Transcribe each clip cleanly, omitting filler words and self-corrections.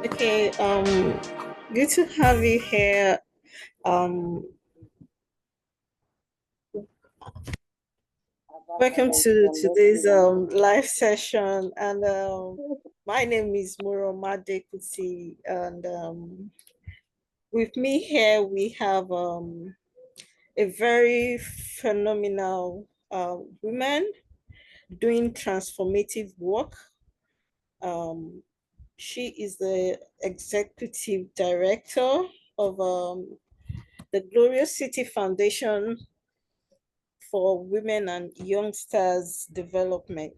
Okay, good to have you here. Um, Welcome to today's live session. And my name is Moromade Kuti, and with me here we have a very phenomenal woman doing transformative work. Um, she is the executive director of the Glorious City Foundation for Women and Youngsters Development.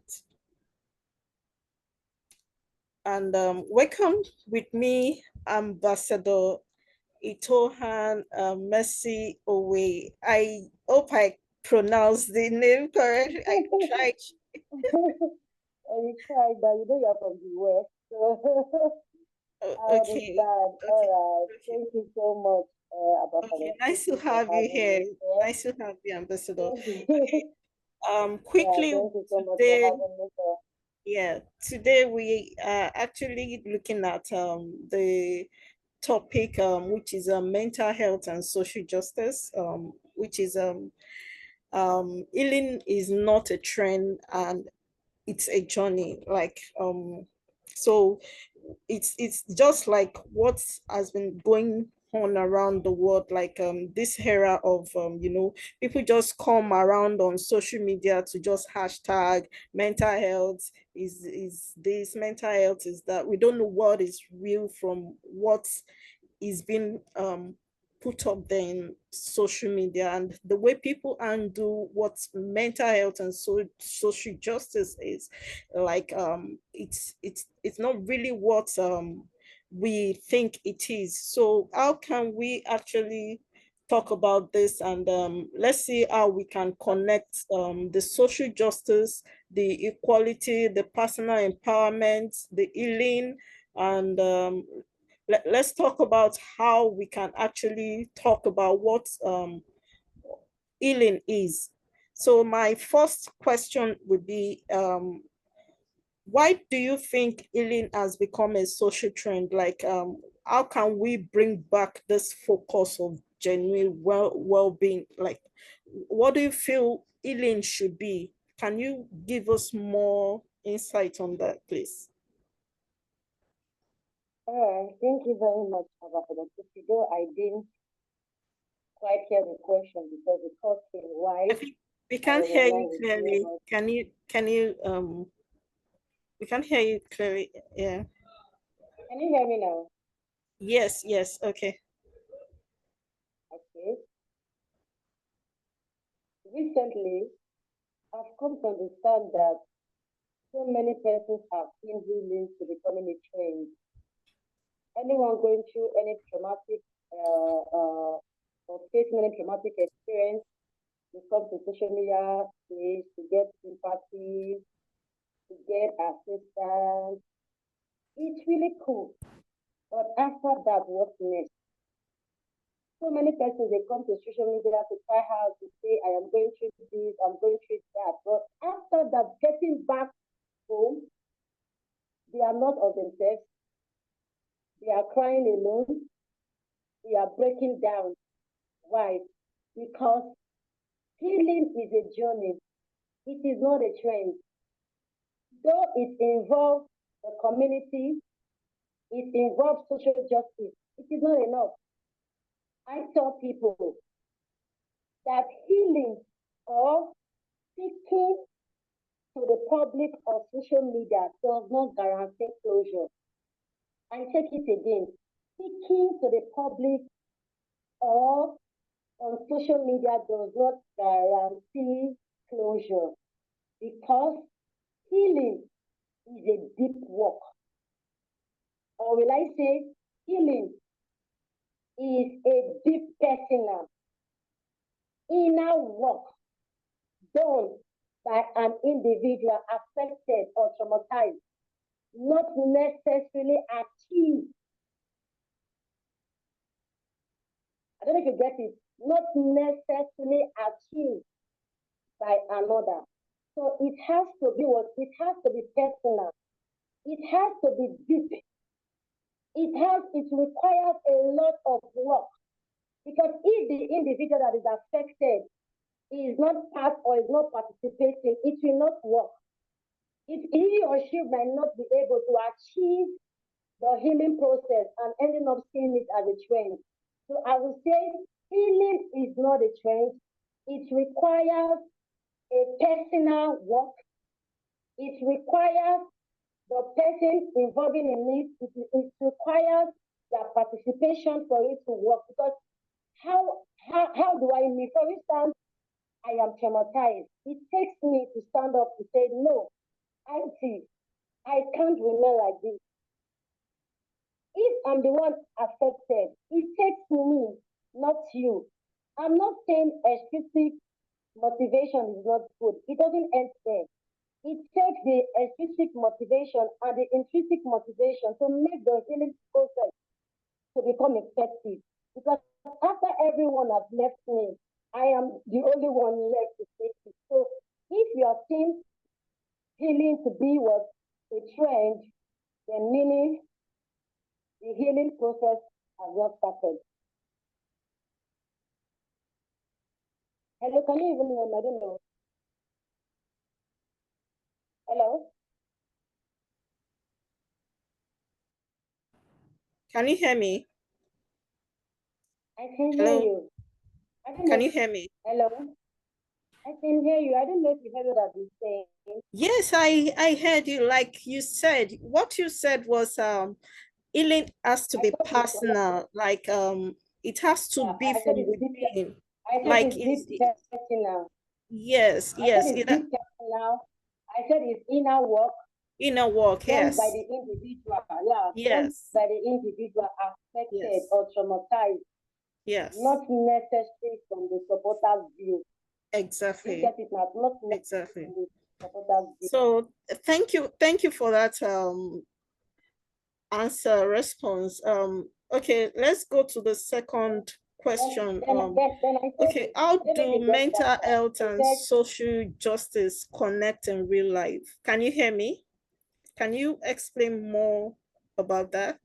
And welcome with me, Ambassador Itohan Mercy Owie. I hope I pronounced the name correctly. I tried. You tried, but you know you're from the West. So I Okay, understand. All okay, right. okay, Thank you so much, okay. Ambassador Nice to Kuti, for have you having here. me here. Nice to have you, Ambassador. Thank you. Okay. Yeah, Quickly thank you so much for today. having me here. Yeah, today we are actually looking at the topic, which is mental health and social justice, which is healing is not a trend and it's a journey. So it's just like what has been going on around the world, like this era of people just come around on social media to just hashtag mental health is this, mental health is that. We don't know what is real from what is being put up there in social media, and the way people undo what mental health and social justice is, like it's not really what we think it is. So how can we actually talk about this, and let's see how we can connect the social justice, the equality, the personal empowerment, the healing, and let's talk about how we can actually talk about what healing is. So my first question would be, why do you think healing has become a social trend? Like, how can we bring back this focus of genuine well-being? Like, what do you feel healing should be? Can you give us more insight on that, please? All right. Thank you very much, Ambassador Kuti. Though I didn't quite hear the question because the thought came I wide. think we I can't was hear online you with you, clearly. but Can you we can't hear you clearly. Yeah. can you hear me now? Yes, yes, okay. Okay. Recently, I've come to understand that so many persons have seen healing to becoming a trend. Anyone going through any traumatic or facing any traumatic experience, you come to social media page to get sympathy, to get assistance. It's really cool. But after that, what's next? So many persons they come to social media to try how to say, I am going through this, I'm going through that. But after that, getting back home, they are not of themselves. They are crying alone. They are breaking down. Why? Because healing is a journey. It is not a trend. Though it involves the community, it involves social justice. It is not enough. I tell people that healing or speaking to the public on social media does not guarantee closure. I take it again. Speaking to the public or on social media does not guarantee closure because healing is a deep work. Or will I say, healing is a deep personal inner work done by an individual affected or traumatized, not necessarily achieved. I don't know if you get it. Not necessarily achieved by another. So it has to be what? It has to be personal. It has to be deep. it requires a lot of work, because if the individual that is affected is not part or is not participating, it will not work. If he or she might not be able to achieve the healing process and ending up seeing it as a trend. So I would say healing is not a trend. It requires a personal work. It requires the person involving in it requires their participation for it to work. Because how do I mean? For instance, I am traumatized. It takes me to stand up to say, no, auntie, I can't remain like this. If I'm the one affected, it takes me, not you. I'm not saying extrinsic motivation is not good. It doesn't end there. It takes the extrinsic motivation and the intrinsic motivation to make the healing process to become effective. Because after everyone has left me, I am the only one left to take it. So if you are seeing healing to be what a trend, then meaning the healing process has not started. Hello, can you even hear me? I don't know. Hello? Can you hear me? I can hear Hello? you. I don't Can know. you hear me? Hello? I can hear you. I don't know if you heard what I've been saying. Yes, I heard you. Like you said, what you said was healing has to I be thought it's personal. Like it has to yeah, be I said from it's deep. within. I said Like it's deep personal. yes, I said yes, it's deep personal. I said it's inner work inner work, done by yes. the individual. Yeah, done Yes. by the individual affected Yes. or traumatized, Yes. not necessarily from the supporter's view. You Exactly. get it now? Not necessarily Exactly. from the supporter's view. So thank you for that answer response. Okay, let's go to the second question. Then I said, Okay, how I don't know if do you got that mental part. health I and said, social justice connect in real life? Can you hear me? Can you explain more about that?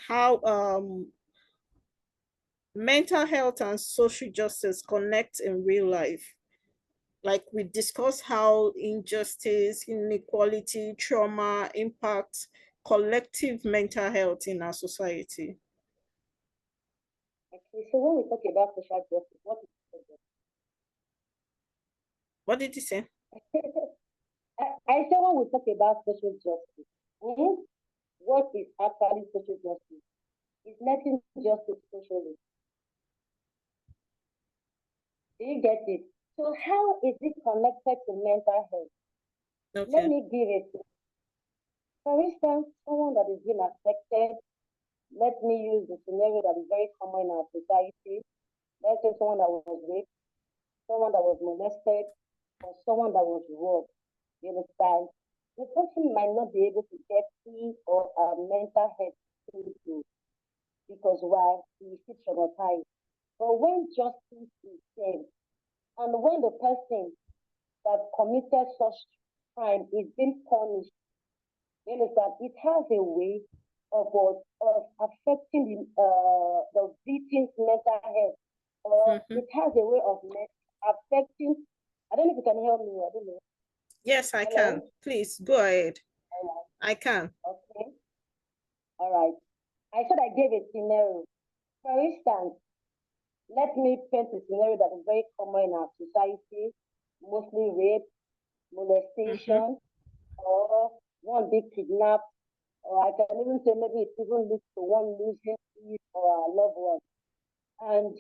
How mental health and social justice connect in real life? Like we discuss how injustice, inequality, trauma impact collective mental health in our society. okay, so when we talk about social justice, what is social What did you say? justice? I said when we talk about social justice, what is actually social justice? It's letting justice socially. Do you get it? So how is it connected to mental health? Let Okay. me give it. For instance, someone that is being affected, let me use the scenario that is very common in our society. Let's say someone that was raped, someone that was molested, or someone that was robbed. You understand? The person might not be able to get his or her mental health into because why? He is still traumatized. But when justice is served, and when the person that committed such crime is being punished, you understand? It has a way of affecting the victim's mental health, or Mm-hmm. it has a way of affecting. I don't know if you can help me. I don't know. Yes, I can. Hello. Please go ahead. All right. I can. Okay. All right. I said I gave a scenario. For instance, let me paint a scenario that is very common in our society, mostly rape, Mm-hmm. molestation, or one big kidnap, or I can even say maybe it even leads to one losing his or a loved one. And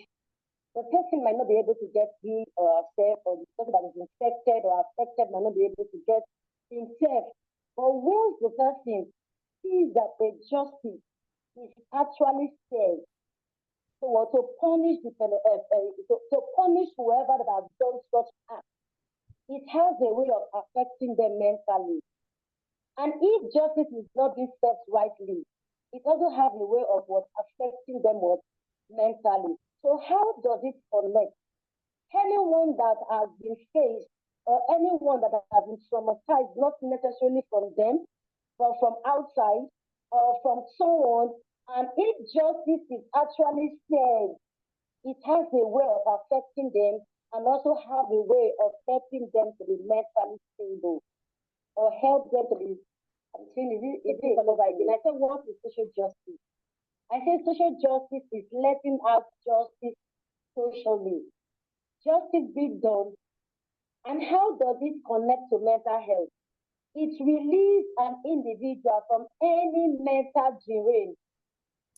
the person might not be able to get he or herself, or the person that is infected or affected might not be able to get himself. But once the person sees that the justice is actually served, to punish to punish whoever that has done such act, it has a way of affecting them mentally. And if justice is not being served rightly, it also have a way of what affecting them what mentally. So how does it connect? Anyone that has been faced or anyone that has been traumatized, not necessarily from them, but from outside, or from someone, and if justice is actually served, it has a way of affecting them and also have a way of helping them to be mentally stable or help them to be. I'm saying, is it all over again? I said, what is social justice? I say social justice is letting out justice socially. Justice be done. And how does it connect to mental health? It relieves an individual from any mental drain.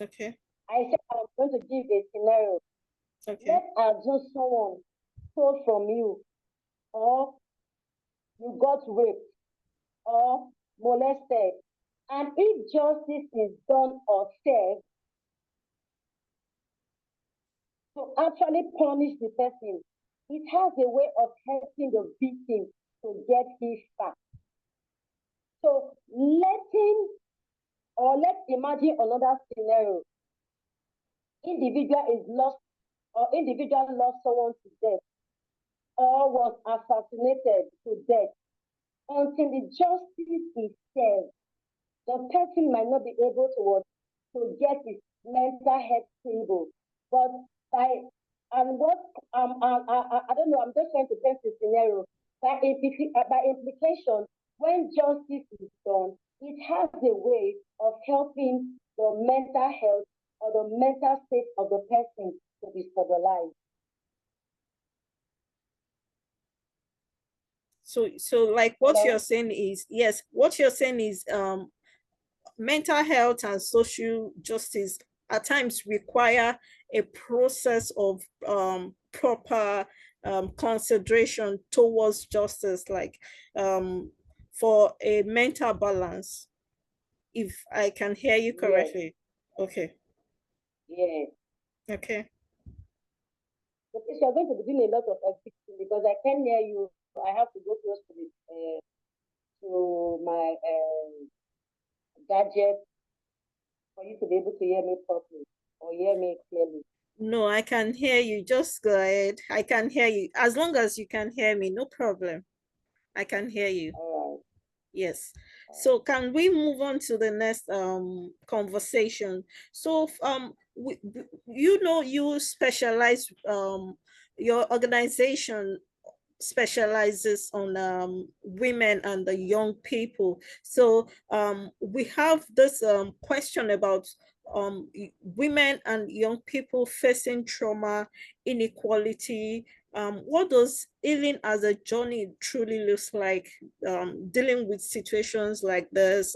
Okay. I said I'm going to give a scenario. Okay. Let's assume someone stole from you, or you got raped, or molested. And if justice is done or served to actually punish the person, it has a way of helping the victim to get his back. So let's imagine another scenario. Individual is lost, or individual lost someone to death, or was assassinated to death. Until the justice is served, the person might not be able to get his mental health stable. But by and what I don't know, I'm just trying to paint the scenario. By implication, when justice is done, it has a way of helping the mental health or the mental state of the person to be stabilized. So like what Hello? you're saying is, yes, what you're saying is mental health and social justice at times require a process of proper consideration towards justice, like for a mental balance, if I can hear you Yes, correctly. Okay. yes. Okay. Because you're going to be doing a lot of editing because I can't hear you. I have to go close to my gadget for you to be able to hear me properly or hear me clearly. No, I can hear you. Just go ahead. I can hear you. As long as you can hear me, no problem. I can hear you. All right. Yes. So can we move on to the next conversation? So you specialize your organization specializes on women and the young people. So we have this question about women and young people facing trauma, inequality. What does healing as a journey truly looks like? Dealing with situations like this,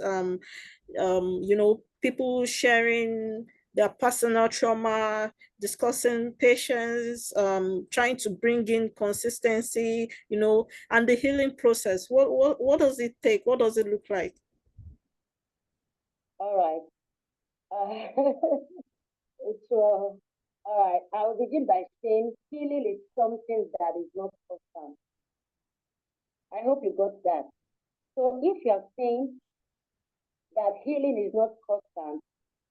people sharing their personal trauma, discussing patience, trying to bring in consistency, and the healing process. What does it take? What does it look like? All right. All right. I will begin by saying healing is something that is not constant. I hope you got that. So if you're saying that healing is not constant,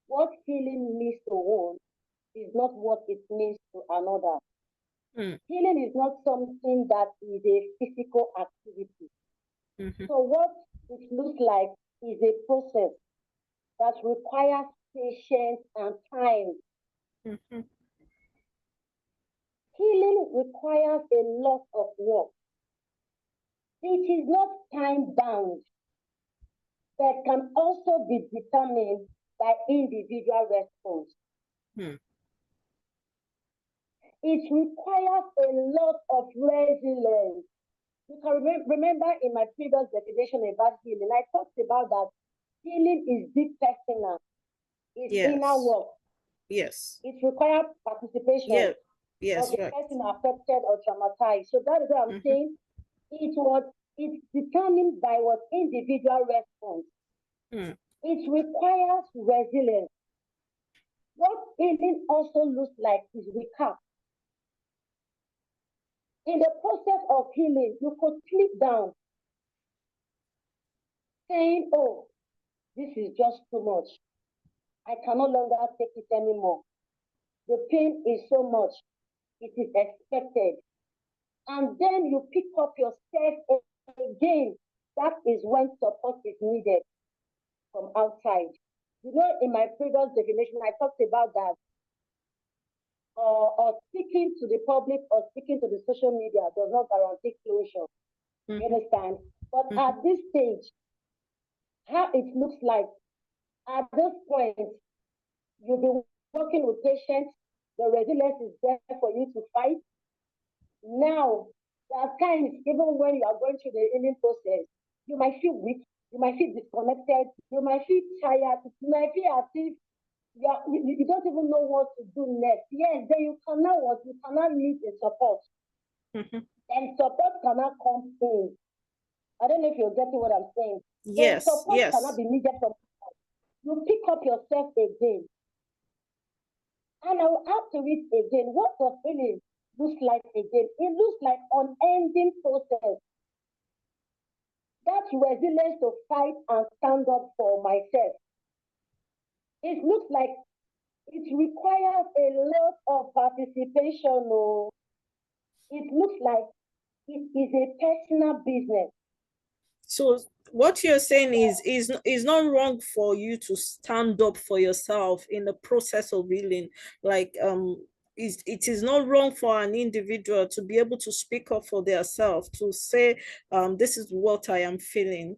what healing means to one is not what it means to another. Healing is not something that is a physical activity. So what it looks like is a process that requires patience and time. Healing requires a lot of work. It is not time bound, but can also be determined by individual response. It requires a lot of resilience. You can remember in my previous definition about healing, I talked about that healing is deep personal, it's inner work. Yes. It requires participation of the person affected or traumatized. So that is what I'm saying. It's determined by what individual response. It requires resilience. What healing also looks like is recap. In the process of healing, you could slip down, saying, oh, this is just too much. I can no longer take it anymore. The pain is so much. It is expected. And then you pick up yourself again. That is when support is needed from outside. In my previous definition, I talked about that, or speaking to the public or speaking to the social media does not guarantee closure. You understand? But at this stage, how it looks like, at this point, you'll be working with patients, the resilience is there for you to fight. Now, there are times, even when you are going through the healing process, you might feel weak, you might feel disconnected, you might feel tired, you might feel as if you don't even know what to do next. Yes, then you cannot need the support. And support cannot come in. I don't know if you're getting what I'm saying. Yes, so support yes. cannot be needed from you. Pick up yourself again. And I will ask to read again. What does healing look like again? It looks like unending process. That resilience to fight and stand up for myself. It looks like it requires a lot of participation. Oh. It looks like it is a personal business. So what you're saying is not wrong for you to stand up for yourself in the process of healing. Like it is not wrong for an individual to be able to speak up for themselves, to say this is what I am feeling.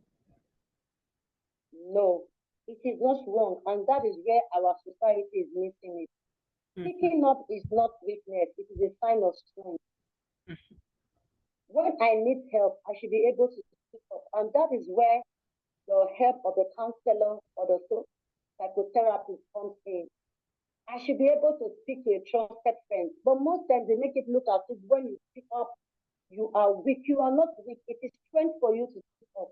No, it is not wrong, and that is where our society is missing it. Speaking up is not weakness, it is a sign of strength. When I need help, I should be able to speak up, and that is where the help of the counselor or the psychotherapist comes in. I should be able to speak to a trusted friend, but most times they make it look as if when you speak up, you are weak. You are not weak. It is strength for you to speak up.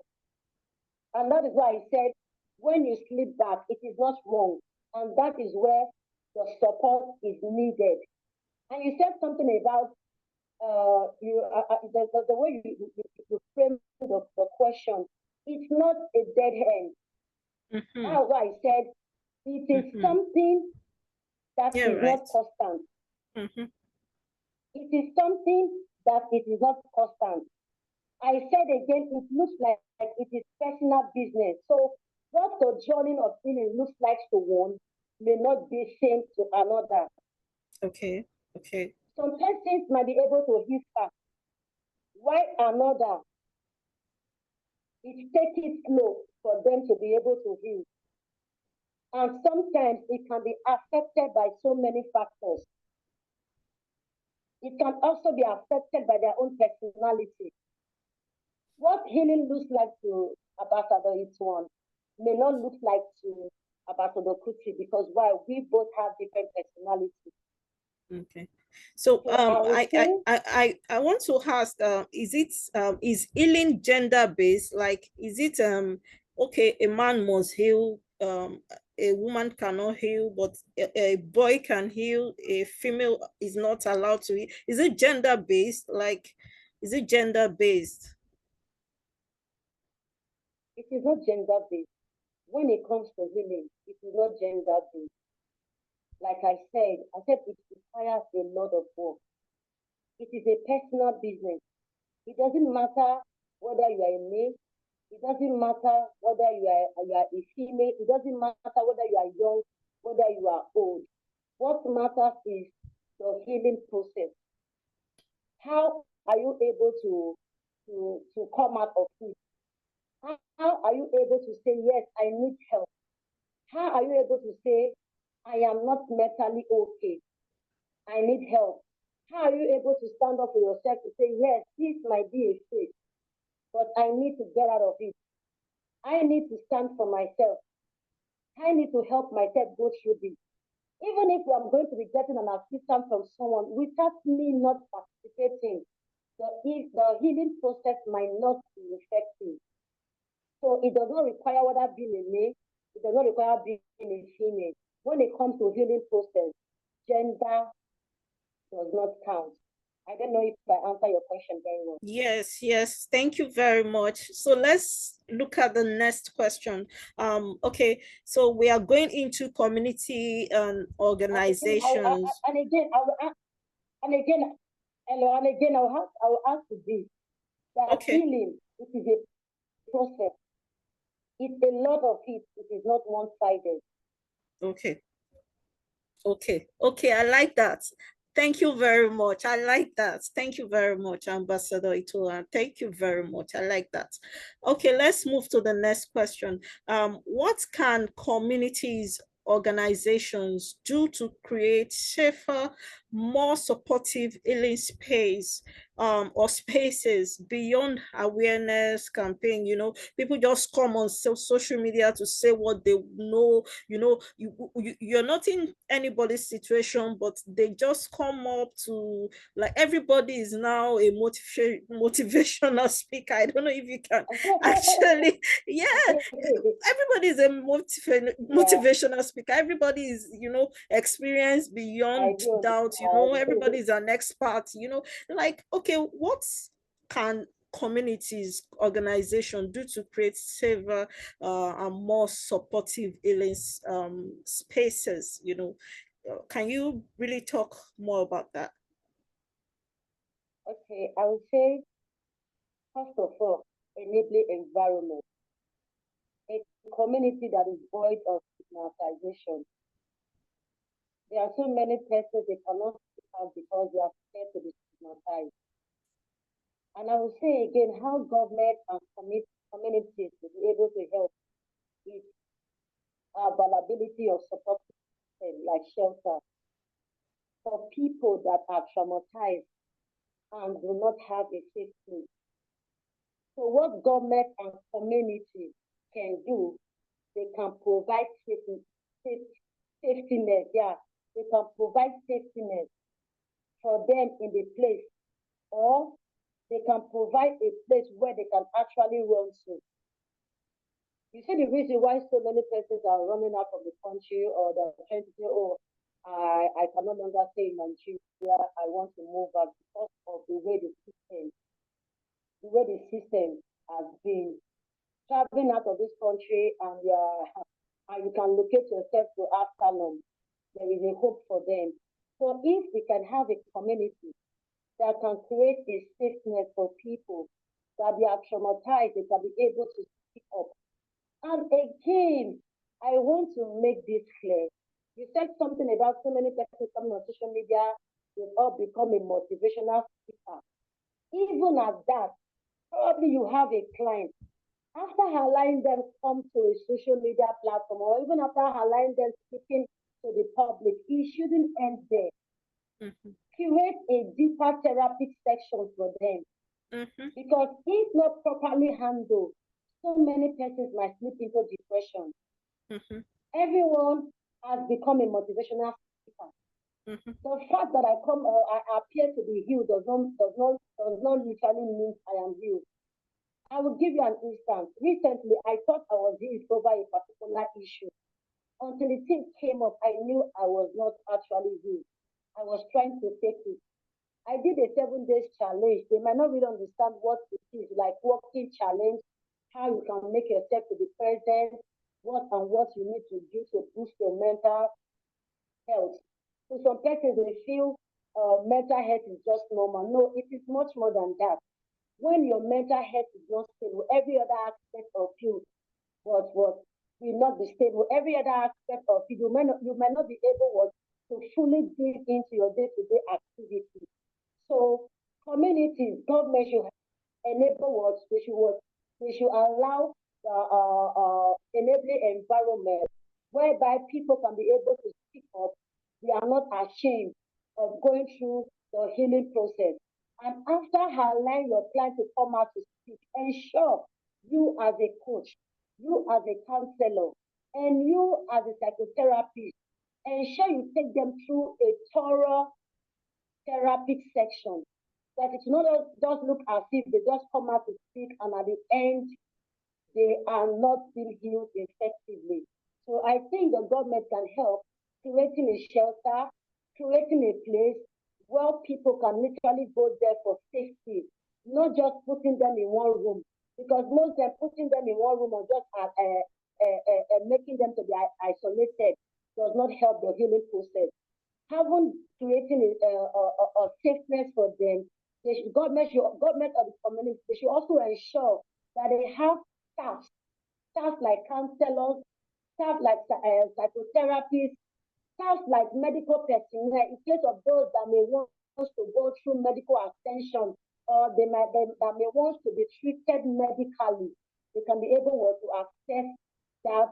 And that is why I said, when you sleep back, it is not wrong. And that is where the support is needed. And you said something about the way you frame the question. It's not a dead end. That's why I said it is something that is not constant. It is something that it is not constant. I said again, it looks like it is personal business. So what the journey of healing looks like to one may not be same to another. Okay. Some persons might be able to heal fast, while another, it takes it slow for them to be able to heal. And sometimes it can be affected by so many factors. It can also be affected by their own personality. What healing looks like to Ambassador Itohan may not look like to Ambassador Kuti, because while we both have different personalities. Okay. So I want to ask, is healing gender based? Like, is it okay, a man must heal, a woman cannot heal, but a boy can heal, a female is not allowed to heal? Is it gender based? Like, is it gender based? It is not gender based. When it comes to healing, it is not gender based. Like I said it requires a lot of work. It is a personal business. It doesn't matter whether you are a male. It doesn't matter whether you are a female. It doesn't matter whether you are young, whether you are old. What matters is the healing process. How are you able to come out of it? How are you able to say, yes, I need help? How are you able to say, I am not mentally okay? I need help. How are you able to stand up for yourself to say, yes, this might be a state, but I need to get out of it. I need to stand for myself. I need to help myself go through this. Even if I'm going to be getting an assistance from someone, without me not participating, the healing process might not be effective. So it does not require whether being a male, it does not require being a female. When it comes to healing process, gender does not count. I don't know if I answer your question very well. Yes. Thank you very much. So let's look at the next question. Okay, so we are going into community organizations. And again, I will ask this, that healing, it is a process. It's a lot of it. It is not one-sided. Okay. Okay, I like that. Thank you very much. I like that. Thank you very much, Ambassador Itohan. Thank you very much. I like that. Okay, let's move to the next question. What can communities, organizations do to create safer, more supportive healing space, or spaces beyond awareness campaign? People just come on social media to say what they know. You're not in anybody's situation, but they just come up to, like, everybody is now a motivational speaker. I don't know if you can actually, yeah, everybody is a Yeah, motivational speaker. Everybody is, experienced I beyond do doubt. understand. Everybody is an expert. Like, okay, what can communities, organization do to create safer, and more supportive healing, spaces? Can you really talk more about that? Okay, I would say, first of all, enabling environment, a community that is void of stigmatization. There are so many persons they cannot speak out because they are scared to be stigmatized. And I will say again how government and communities will be able to help with availability of support system like shelter for people that are traumatized and do not have a safe place. So what government and community can do, they can provide safety net. Yeah, they can provide safety net for them in the place, or they can provide a place where they can actually run to. You see the reason why so many persons are running out of the country, or they're trying to say, oh, I can no longer stay in Nigeria, I want to move out because of the way the system has been traveling out of this country, and you can locate yourself to asylum. There is a hope for them. So if we can have a community that can create a safeness for people that they are traumatized, they can be able to speak up. And again, I want to make this clear. You said something about so many people coming on social media, they've all become a motivational speaker. Even at that, probably you have a client. After allowing them come to a social media platform, or even after allowing them speaking to the public, it shouldn't end there. Mm-hmm. Create a deeper therapeutic section for them. Mm-hmm. Because if not properly handled, so many persons might slip into depression. Mm-hmm. Everyone has become a motivational speaker. Mm-hmm. The fact that I appear to be healed does not literally mean I am healed. I will give you an instance. Recently, I thought I was healed over a particular issue. Until the thing came up, I knew I was not actually healed. I was trying to take it. I did a 7 days challenge. They might not really understand what it is, like walking challenge, how you can make yourself to be present, what you need to do to boost your mental health. So some persons they feel mental health is just normal. No, it is much more than that. When your mental health is not stable, every other aspect of you what will not be stable. Every other aspect of you may not be able to fully dig into your day-to-day activity. So communities, government should enable what they should allow the enabling environment whereby people can be able to speak up. They are not ashamed of going through the healing process. And after allowing your client to come out to speak, ensure you as a coach, you as a counselor, and you as a psychotherapist, ensure you take them through a thorough therapeutic section. That it not just look as if they just come out to speak and at the end they are not being healed effectively. So I think the government can help creating a shelter, creating a place where people can literally go there for safety, not just putting them in one room. Because most of them putting them in one room or just making them to be isolated does not help the healing process. Having creating a safeness for them, government of the community, they should also ensure that they have staff, staff like counselors, staff like psychotherapists, staff like medical personnel, in case of those that may want to go through medical attention, or that may want to be treated medically, they can be able to access that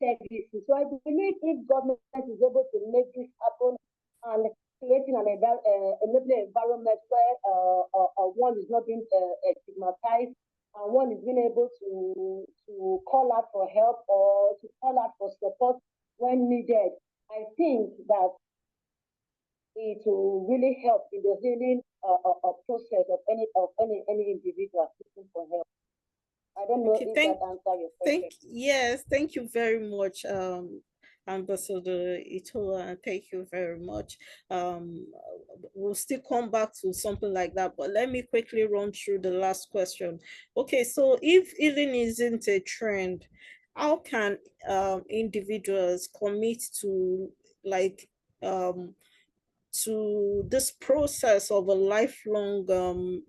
services. So I believe if government is able to make this happen and creating an enabling environment where one is not being stigmatized, and one is being able to call out for help or to call out for support when needed, I think that it will really help in the healing process of any individual seeking for help. I don't know Okay, if that answers your question. yes, thank you very much, Ambassador Itola, thank you very much. Um, we'll still come back to something like that, but let me quickly run through the last question. Okay, so if healing isn't a trend, how can individuals commit to like to this process of a lifelong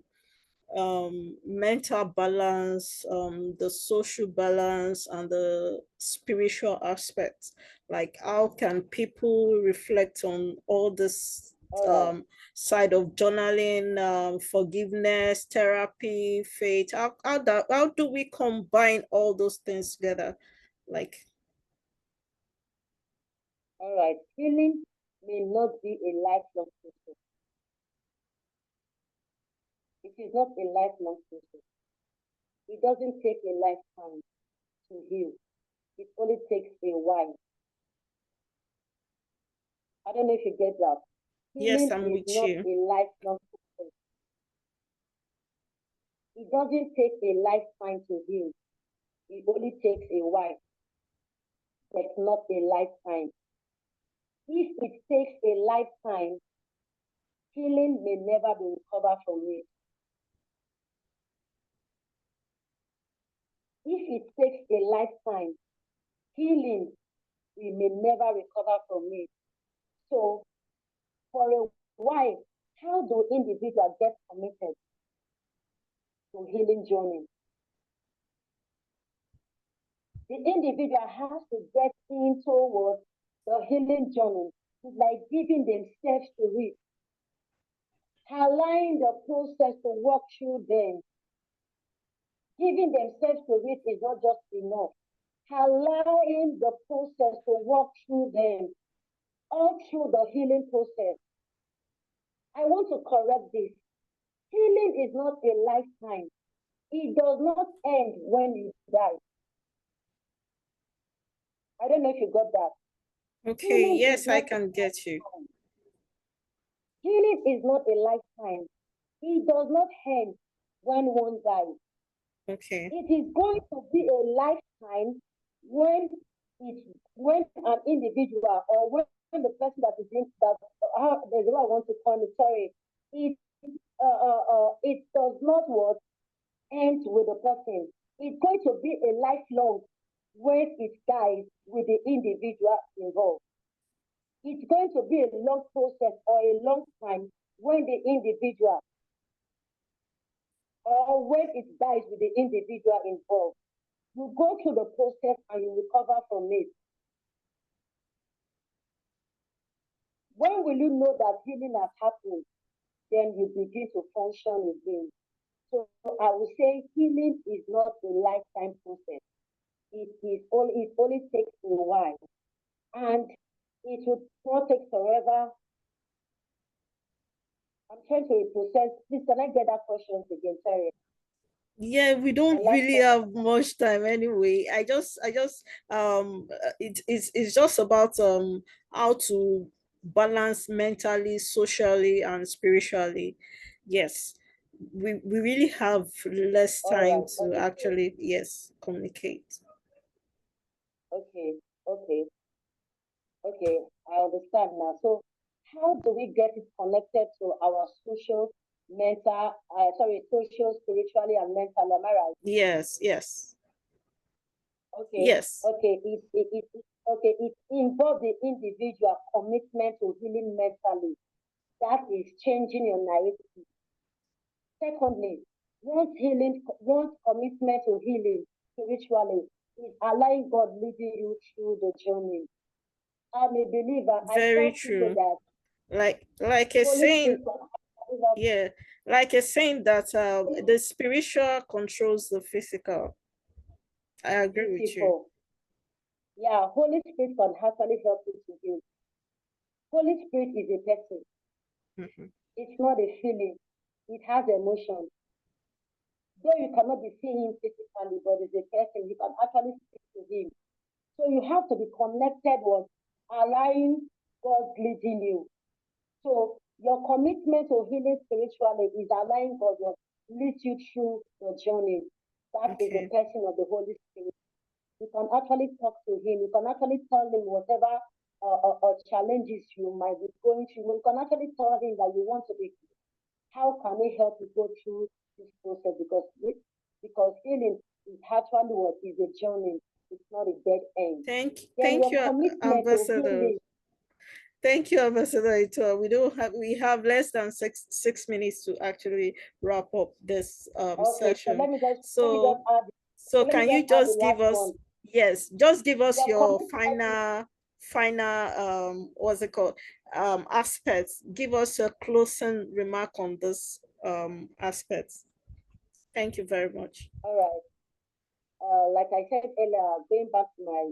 mental balance, the social balance, and the spiritual aspects? Like, how can people reflect on all this All right. side of journaling, forgiveness, therapy, faith? How do we combine all those things together? Like, All right. Healing may not be a lifelong process. It is not a lifelong process. It doesn't take a lifetime to heal. It only takes a while. I don't know if you get that. yes, Healing I'm is with not you. a lifelong process. It doesn't take a lifetime to heal. It only takes a while, but not a lifetime. If it takes a lifetime, healing may never be recovered from it. If it takes a lifetime, healing we may never recover from it. So for a while, how do individuals get committed to healing journey? The individual has to get into what the healing journey. It's like giving themselves to it, allowing the process to work through them. Giving themselves to it is not just enough. Allowing the process to work through them, all through the healing process. I want to correct this. Healing is not a lifetime. It does not end when you die. I don't know if you got that. Okay, Healing is yes, I not a can get you. lifetime. Healing is not a lifetime. It does not end when one dies. Okay. It is going to be a lifetime when when an individual, or when the person that is in that there's what I want to call it, sorry, it does not what end with the person. It's going to be a lifelong when it dies with the individual involved. It's going to be a long process or a long time when the individual, or when it dies with the individual involved. You go through the process and you recover from it. When will you know that healing has happened? Then you begin to function again. So I would say healing is not a lifetime process. It only takes a while. And it will not take forever. I'm trying to process. Please, can I get that question again? Sorry. Yeah, we My don't last really question. have much time anyway. It's just about how to balance mentally, socially, and spiritually. Yes, we really have less All time right. to Okay. actually, yes, communicate. Okay. Okay. Okay. I understand now. So, how do we get it connected to our social, social, spiritually, and mental? Am I right? Yes, yes, Okay. yes. Okay. Okay. It involves the individual commitment to healing mentally. That is changing your narrative. Secondly, once commitment to healing spiritually, is allowing God leading you through the journey. I'm a believer. I Very tell people true. that Like a Holy saying, Spirit will help yeah, like a saying that the spiritual controls the physical. I agree with you. beautiful. Yeah, Holy Spirit can actually help you to heal. Holy Spirit is a person. Mhm. It's not a feeling. It has emotion. Though you cannot be seeing him physically, but it's a person. You can actually speak to him. So you have to be connected with allowing God leading you. So your commitment to healing spiritually is allowing God to lead you through the journey. That is the Okay. person of the Holy Spirit. You can actually talk to him. You can actually tell him whatever challenges you might be going through. You can actually tell him that you want to be. How can we help you go through this process? Because healing is actually what is a journey. It's not a dead end. Then Thank your you, commitment to Ambassador. healing. Thank you, Ambassador Ito. We have less than six minutes to actually wrap up this Okay, so session. let me just So add. so So let me can just you add the just give last us, one. yes, just give us Your your commitment is final what's it called, aspects. Give us a closing remark on this aspects. Thank you very much. all right. Like I said earlier, going back to my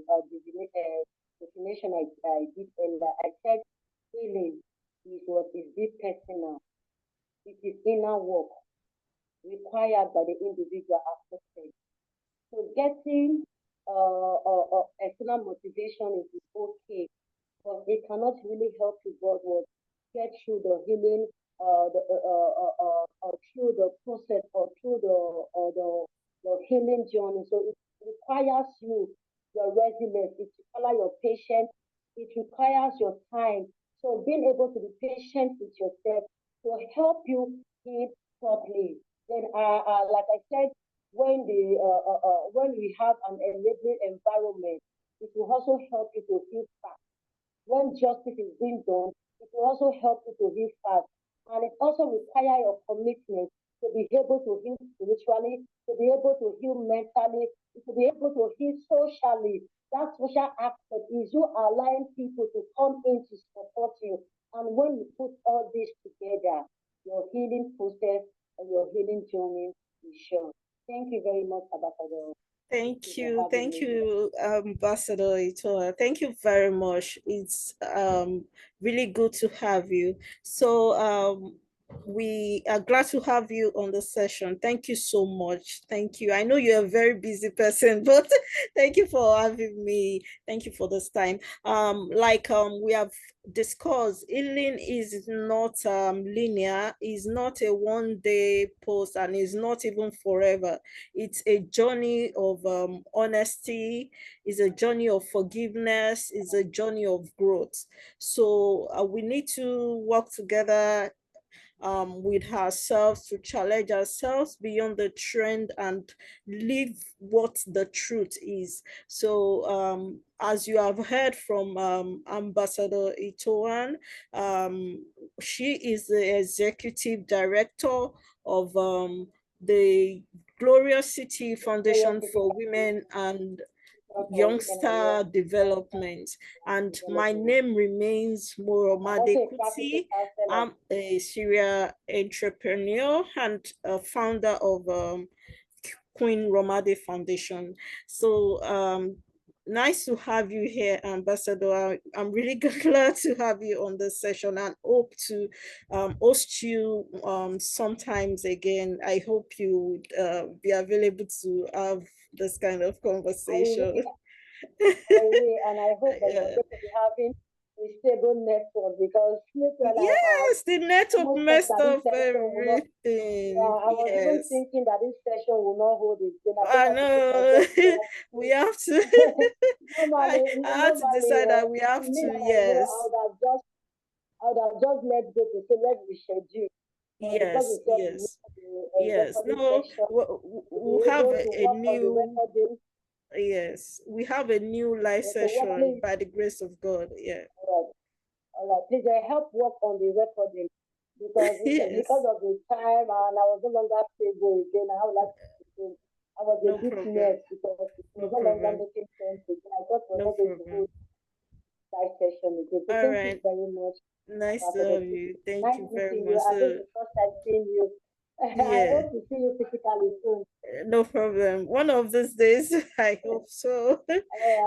definition I did earlier, I said healing is what is deep personal. It is inner work required by the individual aspect. So getting external motivation is okay, but it cannot really help you God would get through the healing, through the process or through the healing journey. So it requires you your resilience, it requires your patience, it requires your time. So being able to be patient with yourself to help you heal properly. Then, like I said, when we have an enabling environment, it will also help you to heal fast. When justice is being done, it will also help you to heal fast. And it also requires your commitment to be able to heal spiritually, to be able to heal mentally, to be able to heal socially. That social aspect is you allowing people to come in to support you. And when you put all this together, your healing process and your healing journey is sure. Thank you very much, Abakado. Thank you for having Thank me here. you, Ambassador Itoa. Thank you very much. It's really good to have you. So we are glad to have you on the session. Thank you so much. Thank you. I know you're a very busy person, but thank you for having me. Thank you for this time. We have discussed, healing is not linear, is not a one-day post, and is not even forever. It's a journey of honesty, it's a journey of forgiveness, it's a journey of growth. So we need to work together with ourselves to challenge ourselves beyond the trend and live what the truth is. So as you have heard from Ambassador Itohan, she is the executive director of the Glorious City Glorious Foundation City for Women and for Women and Youngster Development. And my Development. name remains I'm Moromade also a practicing Kuti. counselor. I'm a serial entrepreneur and a founder of Queen Romade Foundation. So nice to have you here, Ambassador. I'm really glad to have you on this session and hope to host you sometimes again. I hope you would be available to have this kind of I will, conversation. I will, and I hope that you're Yeah. going to be having a stable network because later I Yes, the network almost thought messed that this up session will not. everything. Yeah, I was even Yes. thinking that this session will not hold again. I don't I want to put know. myself in that We have to. situation. normally, I had to normally, decide that we have to me to, that I know, yes. I would have just let go to say let's reschedule. But because Yes, we said we yes, have a yes. recording No, section, to be we'll have able to a work on the new, recording, yes, we have a new live so what session please, by the grace of God. Yeah. all right, please help work on the recording because Yes, of the time and I was no longer stable again. I would like to say I was a no bit problem. nervous because we're No no longer problem. making sense again. I thought we're No not going to problem. hold live session again. So All thank you right. very much, Nice to have Ambassador Kuti. you. Thank Nice you very meeting you. much. I think So it's the first time seeing you. I yeah, hope to see you physically soon. no problem. One of these days, I hope so. All right.